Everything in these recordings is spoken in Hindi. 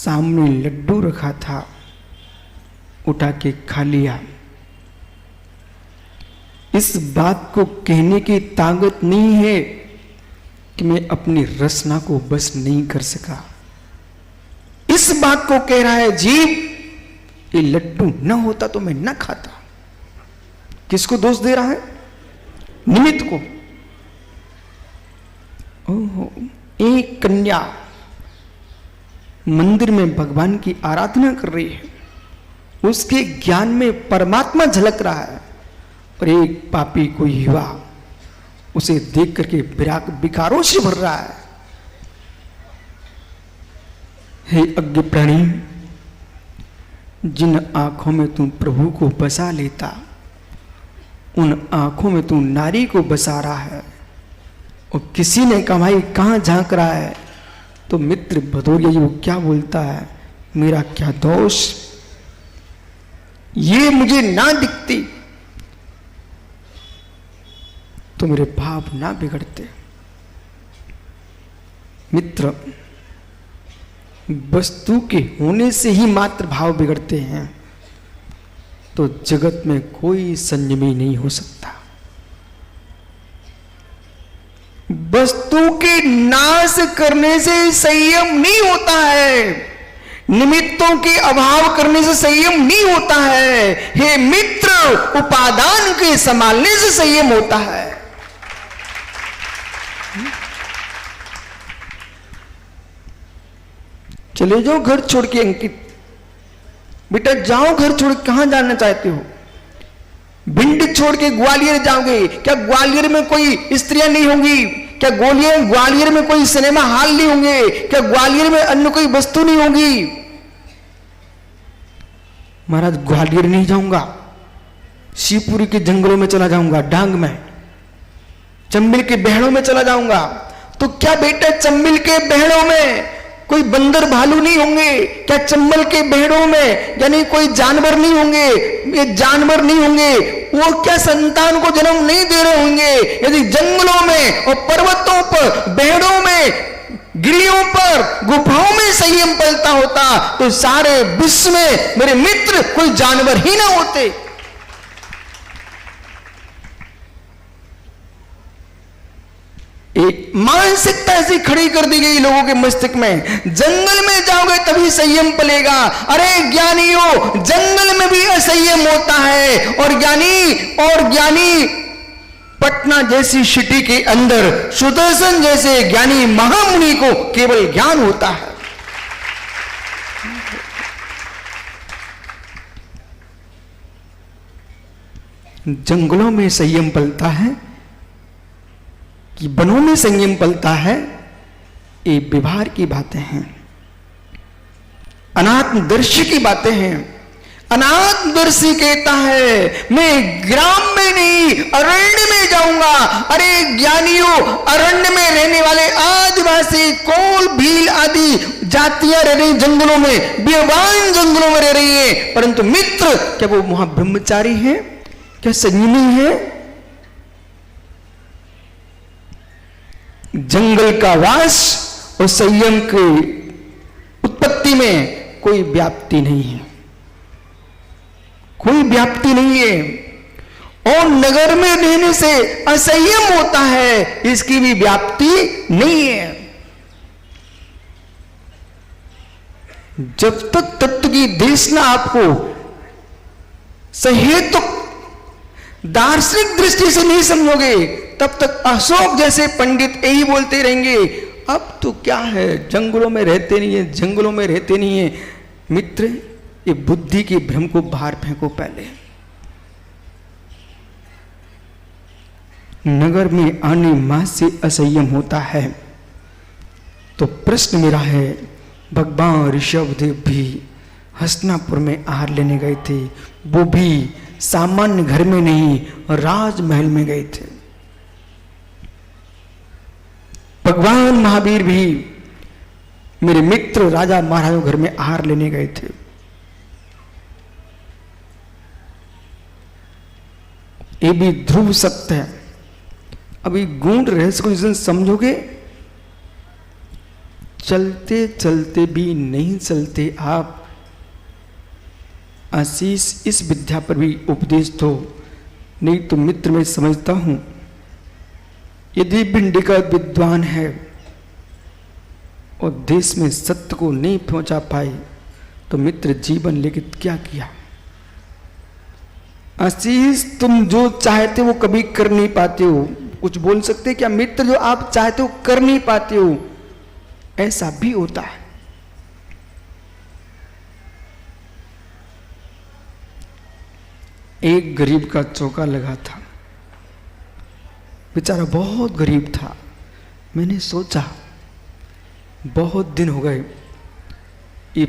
सामने लड्डू रखा था, उठा के खा लिया। इस बात को कहने की ताकत नहीं है कि मैं अपनी रसना को बस नहीं कर सका। इस बात को कह रहा है जीव, ये लड्डू न होता तो मैं न खाता। किसको दोष दे रहा है? निमित्त को। ओहो, एक कन्या मंदिर में भगवान की आराधना कर रही है, उसके ज्ञान में परमात्मा झलक रहा है, और एक पापी कोई युवा उसे देख करके विकारों से भर रहा है। हे अज्ञ प्राणी, जिन आंखों में तू प्रभु को बसा लेता, उन आंखों में तू नारी को बसा रहा है, और किसी ने कहा भाई कहां झांक रहा है, तो मित्र भदौरिया जी वो क्या बोलता है, मेरा क्या दोष, ये मुझे ना दिखती तो मेरे भाव ना बिगड़ते। मित्र, वस्तु के होने से ही मात्र भाव बिगड़ते हैं, तो जगत में कोई संयमी नहीं हो सकता। वस्तु के नाश करने से संयम नहीं होता है, निमित्तों के अभाव करने से संयम नहीं होता है। हे मित्र, उपादान के संभालने से संयम होता है। चले जाओ घर छोड़ के अंकित, बेटा जाओ घर छोड़ के, कहां जाना चाहते हो? भिंड छोड़ के ग्वालियर जाओगे, क्या ग्वालियर में कोई स्त्रियां नहीं होंगी? क्या ग्वालियर में कोई सिनेमा हॉल नहीं होंगे? क्या ग्वालियर में अन्य कोई वस्तु नहीं होगी? महाराज ग्वालियर नहीं जाऊंगा, शिवपुरी के जंगलों में चला जाऊंगा, डांग में, चंबिल के बहड़ों में चला जाऊंगा। तो क्या बेटा चंबिल के बहड़ों में कोई बंदर भालू नहीं होंगे? क्या चंबल के बहड़ों में यानी कोई जानवर नहीं होंगे? ये जानवर नहीं होंगे, वो क्या संतान को जन्म नहीं दे रहे होंगे? यदि जंगलों में और पर्वतों पर, बहड़ों में, गिरियों पर, गुफाओं में संयम पलता होता, तो सारे विश्व में मेरे मित्र कोई जानवर ही ना होते। एक मानसिकता ऐसी खड़ी कर दी गई लोगों के मस्तिष्क में, जंगल में जाओगे तभी संयम पलेगा। अरे ज्ञानियों, जंगल में भी असंयम होता है, और ज्ञानी पटना जैसी सिटी के अंदर सुदर्शन जैसे ज्ञानी महामुनि को केवल ज्ञान होता है। जंगलों में संयम पलता है कि वनों में संयम पलता है, ये व्यवहार की बातें हैं, अनात्मदर्शी की बातें हैं। अनात्मदर्शी कहता है मैं ग्राम में नहीं अरण्य में जाऊंगा। अरे ज्ञानियों, अरण्य में रहने वाले आदिवासी, कोल, भील आदि जातियां रह रही जंगलों में, बेवान जंगलों में रह रही है, परंतु मित्र क्या वो वहां ब्रह्मचारी है? क्या संयमी है? जंगल का वास और संयम की उत्पत्ति में कोई व्याप्ति नहीं है, कोई व्याप्ति नहीं है। और नगर में रहने से असंयम होता है, इसकी भी व्याप्ति नहीं है। जब तक तत्व की देशना आपको सहेतुक दार्शनिक दृष्टि से नहीं समझोगे, तब तक अशोक जैसे पंडित यही बोलते रहेंगे, अब तो क्या है, जंगलों में रहते नहीं है, जंगलों में रहते नहीं है। मित्र, ये बुद्धि के भ्रम को बाहर फेंको। पहले नगर में आने मास से असंयम होता है, तो प्रश्न मेरा है, भगवान ऋषभदेव भी हस्तिनापुर में आहार लेने गए थे, वो भी सामान्य घर में नहीं, राजमहल में गए थे। भगवान महावीर भी मेरे मित्र राजा महाराजों घर में आहार लेने गए थे। ये भी ध्रुव सत्य है। अभी गूढ़ रहस्य को जिस दिन समझोगे चलते चलते भी नहीं चलते आप। आशीष इस विद्या पर भी उपदेश दो, नहीं तो मित्र मैं समझता हूं यदि भिंडी का विद्वान है और देश में सत्य को नहीं पहुंचा पाए तो मित्र जीवन लेके क्या किया। आशीष तुम जो चाहते हो कभी कर नहीं पाते हो। कुछ बोल सकते क्या मित्र, जो आप चाहते हो कर नहीं पाते हो, ऐसा भी होता है। एक गरीब का चौका लगा था, बेचारा बहुत गरीब था। मैंने सोचा बहुत दिन हो गए ये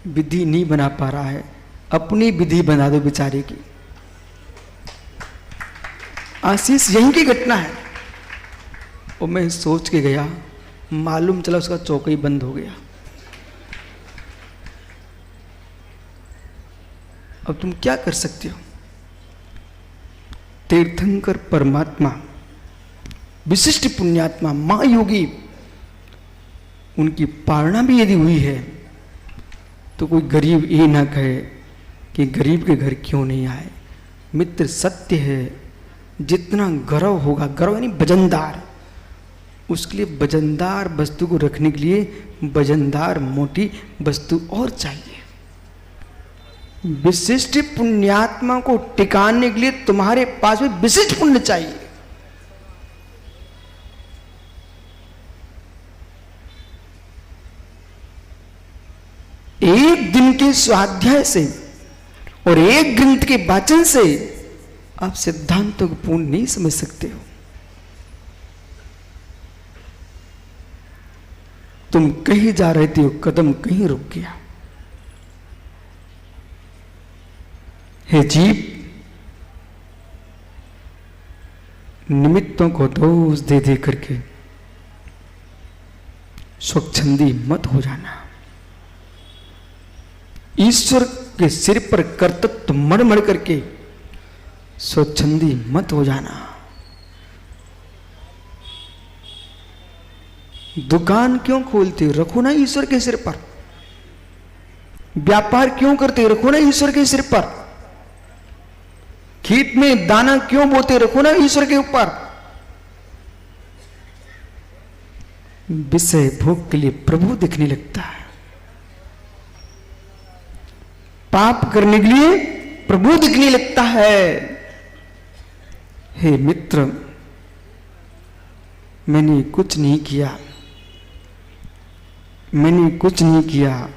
विधि नहीं बना पा रहा है, अपनी विधि बना दो बेचारे की। आशीष यहीं की घटना है। और मैं सोच के गया, मालूम चला उसका चौका ही बंद हो गया। अब तुम क्या कर सकते हो। तीर्थंकर परमात्मा, विशिष्ट पुण्यात्मा, महायोगी, उनकी पालना भी यदि हुई है तो कोई गरीब ये ना कहे कि गरीब के घर क्यों नहीं आए। मित्र सत्य है, जितना गर्व होगा, गर्व यानी वजनदार, उसके लिए वजनदार वस्तु को रखने के लिए वजनदार मोटी वस्तु और चाहिए। विशिष्ट पुण्यात्मा को टिकाने के लिए तुम्हारे पास भी विशिष्ट पुण्य चाहिए। एक दिन के स्वाध्याय से और एक ग्रंथ के वाचन से आप सिद्धांतों को पूर्ण नहीं समझ सकते हो। तुम कहीं जा रहे थे, कदम कहीं रुक गया। हे जीव, निमित्तों को दोष दे दे करके स्वच्छंदी मत हो जाना। ईश्वर के सिर पर कर्तृत्व मड़ मड़ करके स्वच्छंदी मत हो जाना। दुकान क्यों खोलते हो, रखो ना ईश्वर के सिर पर। व्यापार क्यों करते हो, रखो ना ईश्वर के सिर पर। खेत में दाना क्यों बोते, रखो ना ईश्वर के ऊपर। विषय भोग के लिए प्रभु दिखने लगता है, पाप करने के लिए प्रभु दिखने लगता है। हे मित्र, मैंने कुछ नहीं किया, मैंने कुछ नहीं किया,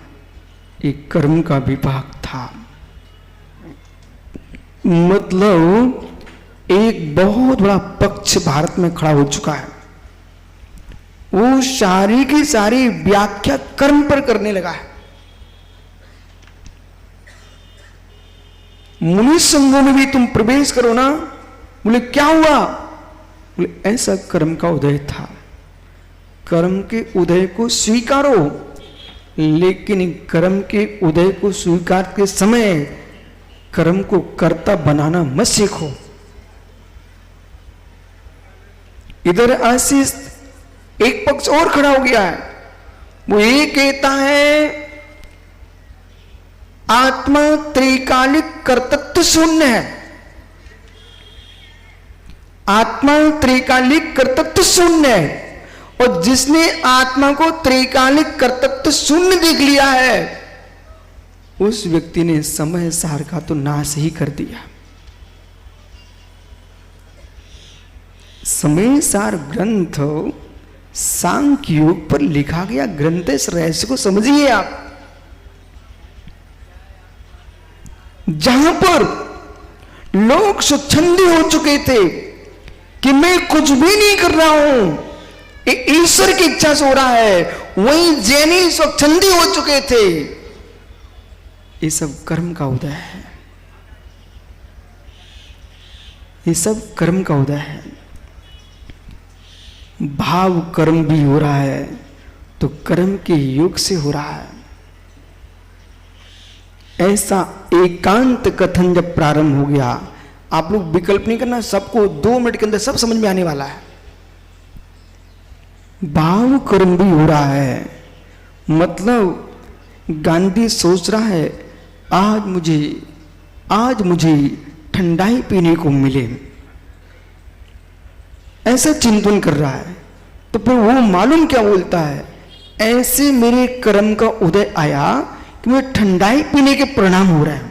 एक कर्म का विभाग था। मतलब एक बहुत बड़ा पक्ष भारत में खड़ा हो चुका है। वो सारी की सारी व्याख्या कर्म पर करने लगा है। मुनि संघों में भी तुम प्रवेश करो ना, बोले क्या हुआ, बोले ऐसा कर्म का उदय था। कर्म के उदय को स्वीकारो, लेकिन कर्म के उदय को स्वीकार के समय कर्म को कर्ता बनाना मत सीखो। इधर आशीष एक पक्ष और खड़ा हो गया है। वो ये कहता है आत्मा त्रिकालिक कर्तृत्व शून्य है। आत्मा त्रिकालिक कर्तृत्व शून्य है, और जिसने आत्मा को त्रिकालिक कर्तृत्व शून्य देख लिया है, उस व्यक्ति ने समय सार का तो नाश ही कर दिया। समय सार ग्रंथ सांख्य योग पर लिखा गया ग्रंथ। इस रहस्य को समझिए आप। जहां पर लोग स्वच्छंदी हो चुके थे कि मैं कुछ भी नहीं कर रहा हूं, ईश्वर की इच्छा से हो रहा है, वहीं जैनी स्वच्छंदी हो चुके थे। ये सब कर्म का उदय है, ये सब कर्म का उदय है। भाव कर्म भी हो रहा है तो कर्म के योग से हो रहा है। ऐसा एकांत कथन जब प्रारंभ हो गया, आप लोग विकल्प नहीं करना, सबको 2 मिनट के अंदर सब समझ में आने वाला है। भाव कर्म भी हो रहा है मतलब गांधी सोच रहा है आज मुझे ठंडाई पीने को मिले, ऐसा चिंतन कर रहा है। तो फिर वो मालूम क्या बोलता है, ऐसे मेरे कर्म का उदय आया कि मुझे ठंडाई पीने के परिणाम हो रहे हैं।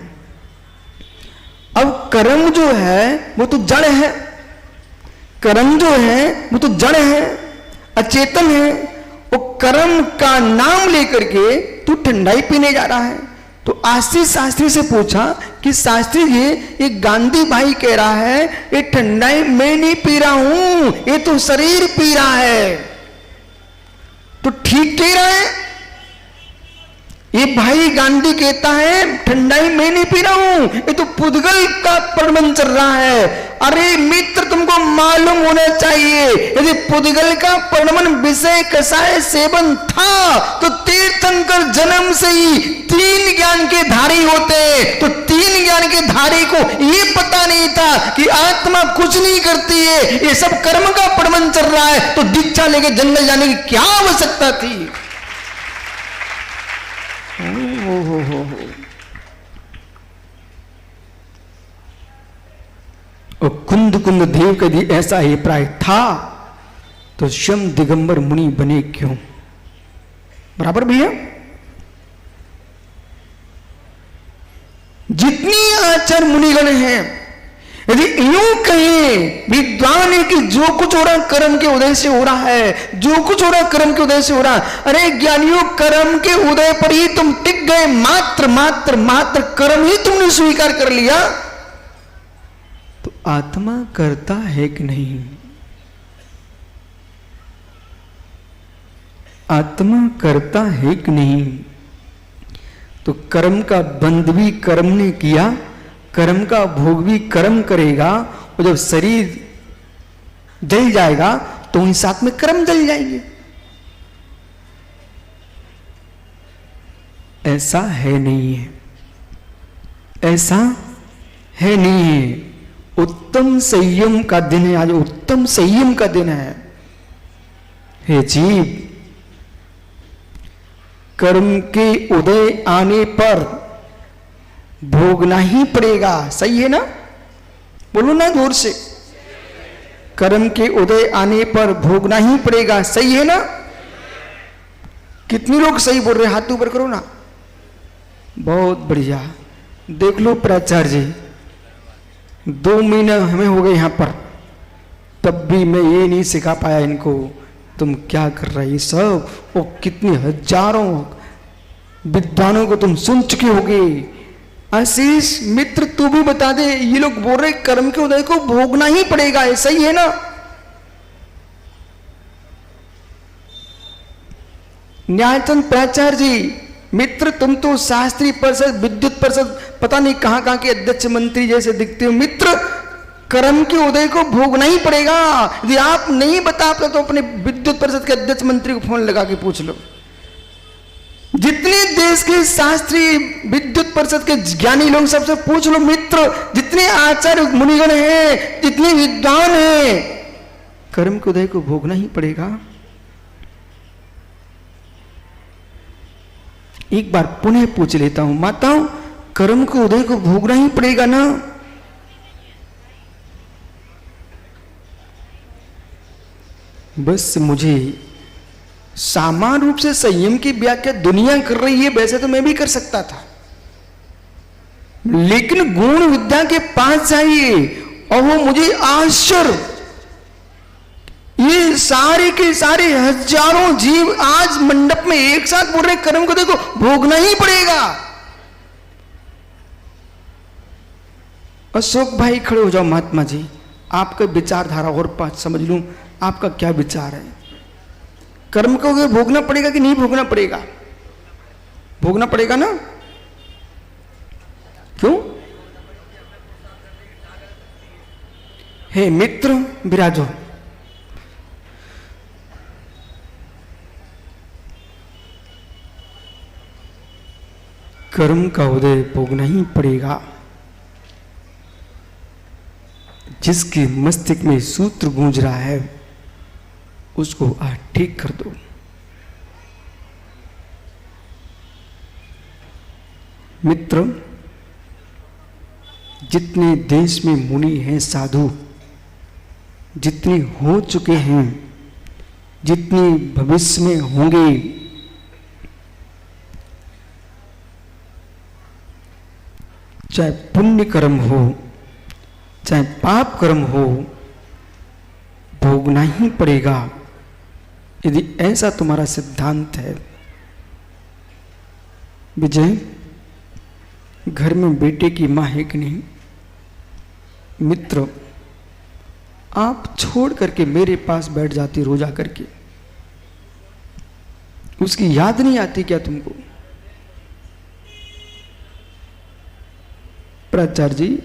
अब कर्म जो है वो तो जड़ है, कर्म जो है वो तो जड़ है, अचेतन है। वो कर्म का नाम लेकर के तू ठंडाई पीने जा रहा है। तो आशीष शास्त्री से पूछा कि शास्त्री जी, ये गांधी भाई कह रहा है ये ठंडाई मैं नहीं पी रहा हूं, ये तो शरीर पी रहा है, तो ठीक कह रहा है? ये भाई गांधी कहता है ठंडाई मैं नहीं पी रहा हूं, ये तो पुद्गल का प्रबंध चल रहा है। अरे मित्र, तुमको मालूम होना चाहिए, यदि पुद्गल का प्रबंध विषय कषाय सेवन था तो तीर्थंकर जन्म से ही 3 ज्ञान के धारी होते। तो 3 ज्ञान के धारी को ये पता नहीं था कि आत्मा कुछ नहीं करती है, ये सब कर्म का प्रबंध चल रहा है, तो दीक्षा लेके जंगल जाने की क्या आवश्यकता थी? और कुंद देव का यदि ऐसा ही प्राय था तो स्वयं दिगंबर मुनि बने क्यों? बराबर भैया? जितनी आचार्य मुनिगण हैं, यदि यूं कहें विद्वान है कि जो कुछ हो रहा कर्म के उदय से हो रहा है, जो कुछ हो रहा कर्म के उदय से हो रहा। अरे ज्ञानियों, कर्म के उदय पर ही तुम टिक गए, मात्र कर्म ही तुमने स्वीकार कर लिया, तो आत्मा करता है कि नहीं? आत्मा करता है कि नहीं? तो कर्म का बंध भी कर्म ने किया, कर्म का भोग भी कर्म करेगा, और जब शरीर जल जाएगा तो उन साथ में कर्म जल जाएंगे। ऐसा है नहीं है, ऐसा है नहीं है। उत्तम संयम का दिन है आज, उत्तम संयम का दिन है। हे जीव, कर्म के उदय आने पर भोगना ही पड़ेगा, सही है ना? बोलो ना जोर से, कर्म के उदय आने पर भोगना ही पड़ेगा, सही है ना? कितने लोग सही बोल रहे हैं? हाथ ऊपर करो ना। बहुत बढ़िया। देख लो प्राचार्य जी, 2 महीने हमें हो गए यहां पर, तब भी मैं ये नहीं सिखा पाया इनको तुम क्या कर रहे सब। वो कितने हजारों विद्वानों को तुम सुन चुके होगे। आशीष मित्र, तू भी बता दे, ये लोग बोल रहे कर्म के उदय को भोगना ही पड़ेगा, ऐसा ही है ना? न्यायचंद प्राचार्य जी, मित्र तुम तो शास्त्री परिषद, विद्युत परिषद, पता नहीं कहां कहां के अध्यक्ष मंत्री जैसे दिखते हो। मित्र, कर्म के उदय को भोगना ही पड़ेगा। यदि आप नहीं बता पाते तो अपने विद्युत परिषद के अध्यक्ष मंत्री को फोन लगा के पूछ लो। जितने देश के शास्त्री, विद्युत परिषद के ज्ञानी लोग, सबसे पूछ लो मित्र, जितने आचार्य मुनिगण हैं, जितने विद्वान हैं, कर्म के उदय को भोगना ही पड़ेगा। एक बार पुनः पूछ लेता हूं, माताओं, कर्म के उदय को भोगना ही पड़ेगा ना? बस मुझे सामान्य रूप से संयम की व्याख्या दुनिया कर रही है, वैसे तो मैं भी कर सकता था, लेकिन गुण विद्या के पास चाहिए। और वो मुझे आश्चर्य, ये सारे के सारे हजारों जीव आज मंडप में एक साथ बोल रहे कर्म को देखो भोगना ही पड़ेगा। अशोक भाई खड़े हो जाओ। महात्मा जी, आपका विचारधारा और समझ लूं, आपका क्या विचार है? कर्म को भोगना पड़ेगा कि नहीं भोगना पड़ेगा? भोगना पड़ेगा ना? क्यों? हे मित्र विराजो, कर्म का उदय भोगना ही पड़ेगा। जिसके मस्तिष्क में सूत्र गूंज रहा है उसको ठीक कर दो। मित्र, जितने देश में मुनि हैं, साधु जितने हो चुके हैं, जितने भविष्य में होंगे, चाहे पुण्य कर्म हो चाहे पाप कर्म हो, भोगना ही पड़ेगा। यदि ऐसा तुम्हारा सिद्धांत है। विजय, घर में बेटे की मां है कि नहीं? मित्र, आप छोड़ करके मेरे पास बैठ जाती रोज आकर के, उसकी याद नहीं आती क्या तुमको? प्राचार्य जी,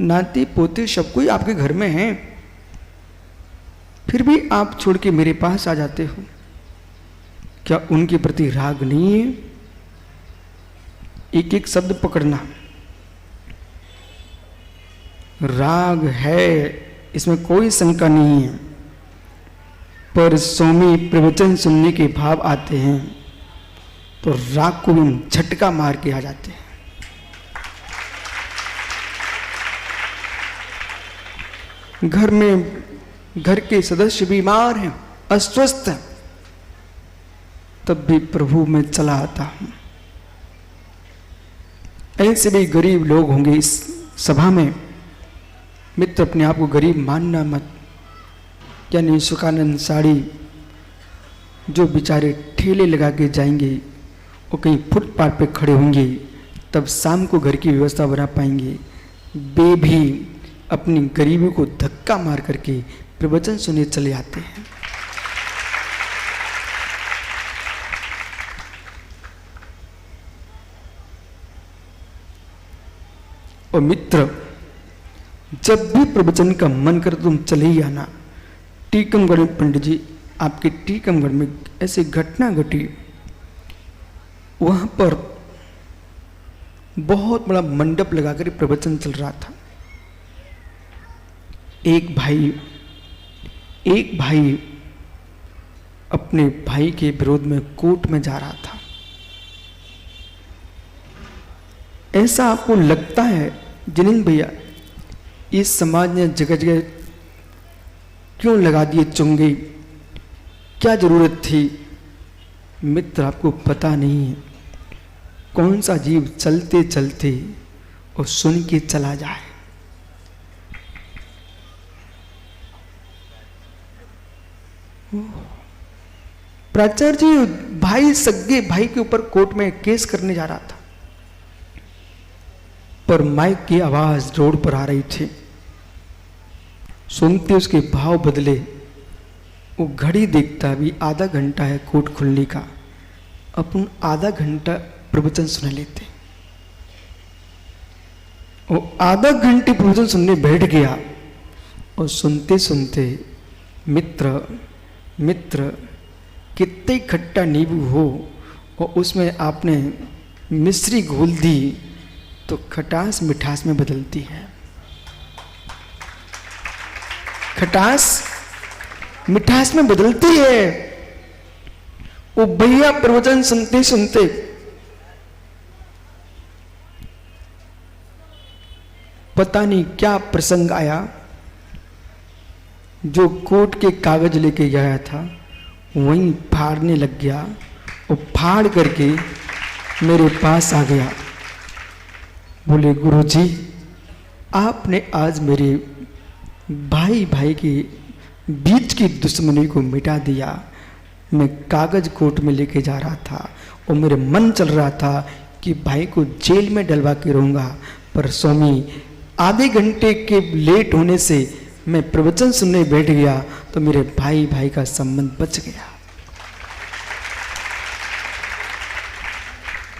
नाती पोते सब कोई आपके घर में हैं, फिर भी आप छोड़ के मेरे पास आ जाते हो, क्या उनके प्रति राग नहीं है? एक एक शब्द पकड़ना, राग है, इसमें कोई शंका नहीं है, पर स्वामी प्रवचन सुनने के भाव आते हैं तो राग को भी झटका मार के आ जाते हैं। घर में घर के सदस्य बीमार हैं, अस्वस्थ हैं, तब भी प्रभु में चला आता हूं। ऐसे भी गरीब लोग होंगे इस सभा में। मित्र, अपने आप को गरीब मानना मत। यानी सुखानंद साड़ी जो बेचारे ठेले लगा के जाएंगे, वो कहीं फुटपाथ पे खड़े होंगे, तब शाम को घर की व्यवस्था बना पाएंगे। वे भी अपनी गरीबी को धक्का मार करके प्रवचन सुनने चले आते हैं। और मित्र, जब भी प्रवचन का मन कर तुम चले ही आना। टीकमगढ़ में पंडित जी, आपके टीकमगढ़ में ऐसी घटना घटी, वहां पर बहुत बड़ा मंडप लगाकर प्रवचन चल रहा था। एक भाई अपने भाई के विरोध में कोर्ट में जा रहा था। ऐसा आपको लगता है जिनिंद भैया, इस समाज ने जगह जगह क्यों लगा दिए चुंगे, क्या जरूरत थी? मित्र, आपको पता नहीं है कौन सा जीव चलते चलते और सुन के चला जाए। प्राचार्य जी, भाई सगे भाई के ऊपर कोर्ट में केस करने जा रहा था, पर माइक की आवाज रोड पर आ रही थी। सुनते उसके भाव बदले। वो घड़ी देखता, भी आधा घंटा है कोर्ट खुलने का, अपन आधा घंटा प्रवचन सुन लेते। वो आधा घंटे प्रवचन सुनने बैठ गया और सुनते सुनते मित्र कितने खट्टा नींबू हो और उसमें आपने मिश्री घोल दी तो खटास मिठास में बदलती है। खटास मिठास में बदलती है। वो भैया प्रवचन सुनते सुनते पता नहीं क्या प्रसंग आया, जो कोर्ट के कागज लेके गया था वहीं फाड़ने लग गया और फाड़ करके मेरे पास आ गया। बोले, गुरुजी, आपने आज मेरे भाई के बीच की दुश्मनी को मिटा दिया। मैं कागज कोर्ट में लेके जा रहा था और मेरे मन चल रहा था कि भाई को जेल में डलवा के रहूँगा, पर स्वामी आधे घंटे के लेट होने से मैं प्रवचन सुनने बैठ गया तो मेरे भाई का संबंध बच गया।